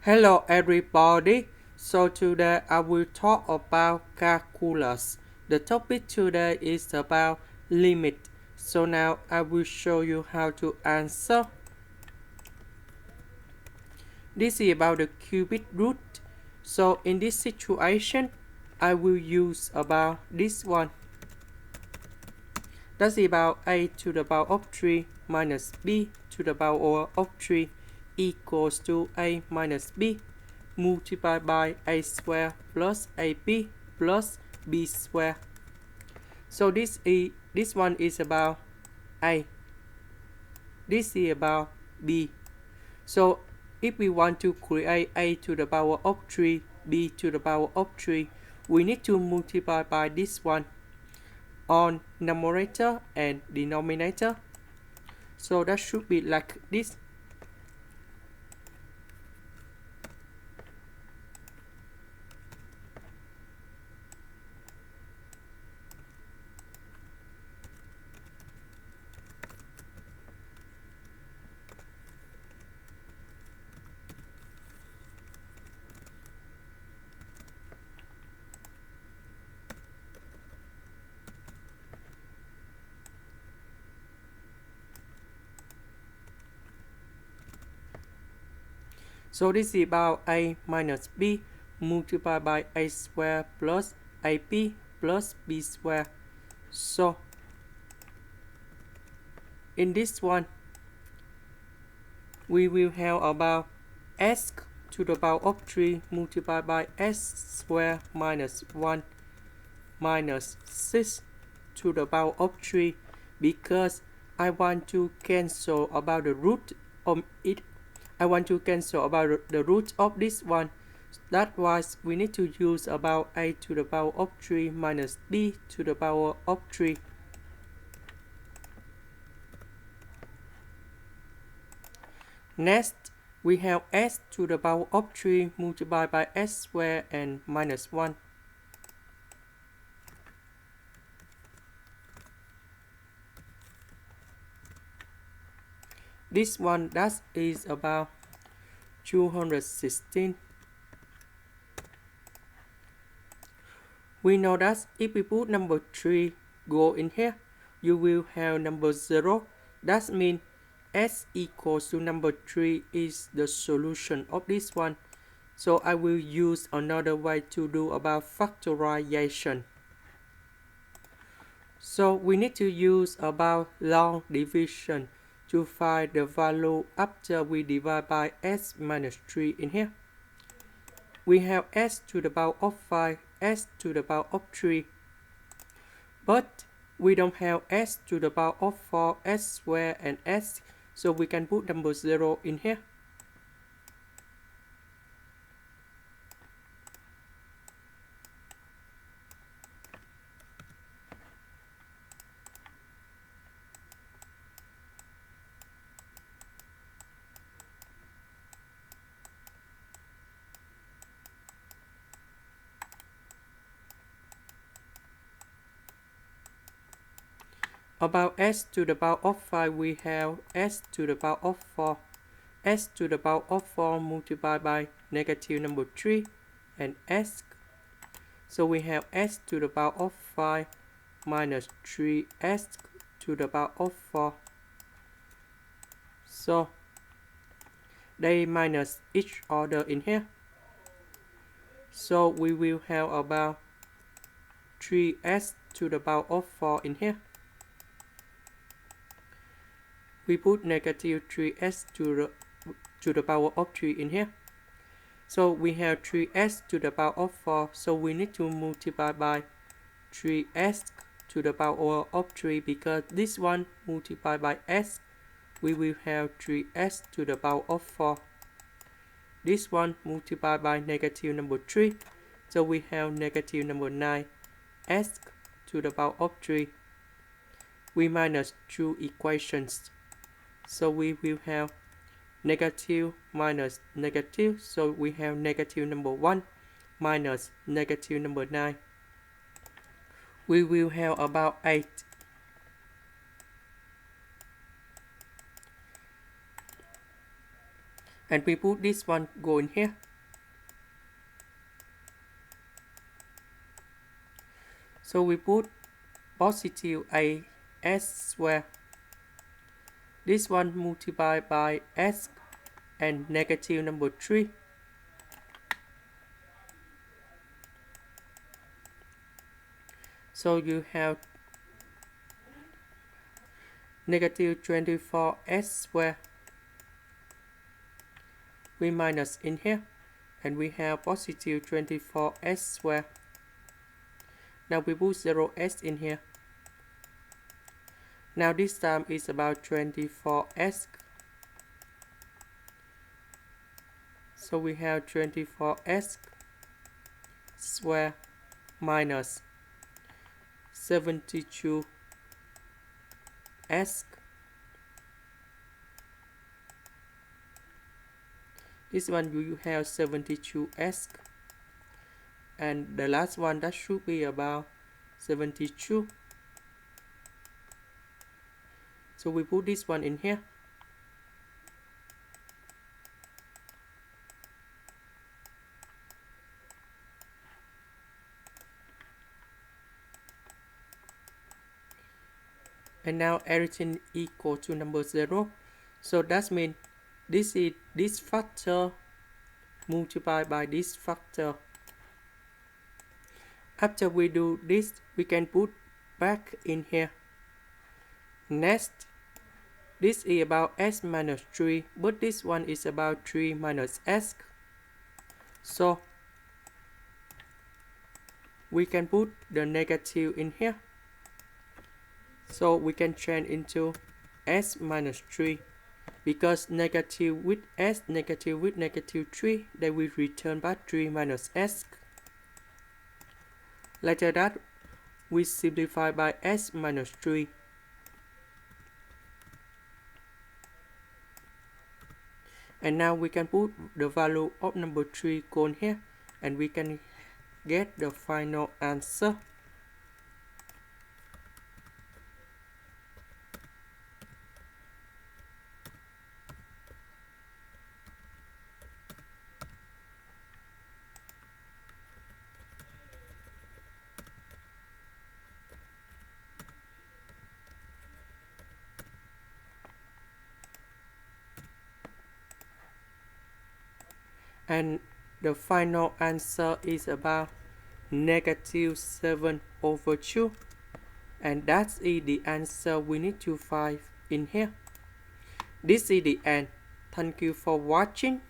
Hello everybody. So today I will talk about calculus. The topic today is about limit. So now I will show you how to answer. This is about the cubic root. So in this situation, I will use about this one. That's about a to the power of 3 minus b to the power of 3 equals to a minus b multiplied by a square plus ab plus b square. So this one is about a. This is about b. So if we want to create a to the power of 3, b to the power of 3, we need to multiply by this one on numerator and denominator. So that should be like this. So this is about a minus b multiplied by a square plus ab plus b square. So in this one, we will have about s to the power of 3 multiplied by s square minus 1 minus 6 to the power of 3 because I want to cancel about the root of it. I want to cancel about the root of this one. That's why we need to use about a to the power of 3 minus b to the power of 3. Next, we have s to the power of 3 multiplied by s squared and minus 1. This one that is about 216. We know that if we put number 3 go in here, you will have number 0. That means s equals to number 3 is the solution of this one. So I will use another way to do about factorization. So we need to use about long division to find the value after we divide by s minus 3 in here. We have s to the power of 5, s to the power of 3. But we don't have s to the power of 4, s squared and s, so we can put number 0 in here. About s to the power of 5, we have s to the power of 4. S to the power of 4 multiplied by negative number 3 and s. So we have s to the power of 5 minus 3s to the power of 4. So they minus each other in here. So we will have about 3s to the power of 4 in here. We put negative 3s to the power of 3 in here. So we have 3s to the power of 4. So we need to multiply by 3s to the power of 3 because this one multiplied by s, we will have 3s to the power of 4. This one multiplied by negative number 3. So we have negative number 9 s to the power of 3. We minus two equations. So we will have negative minus negative. So we have negative number 1 minus negative number 9. We will have about 8. and we put this one go in here. So we put positive a s square. This one multiplied by s and negative number 3. So you have negative 24s square. We minus in here and we have positive 24s square. Now we put 0s in here. Now this time is about 24s. So we have 24s square minus 72s. This one you have 72s, and the last one that should be about 72. So we put this one in here. And now everything equal to number 0. So that means this is this factor multiplied by this factor. After we do this, we can put back in here. Next, this is about s minus 3, but this one is about 3 minus s. So we can put the negative in here. So we can change into s minus 3. Because negative with s, negative with negative 3, they will return back 3 minus s. Later that, we simplify by s minus 3. And now we can put the value of number 3 gone here, and we can get the final answer. And the final answer is about negative 7/2. And that's the answer we need to find in here. This is the end. Thank you for watching.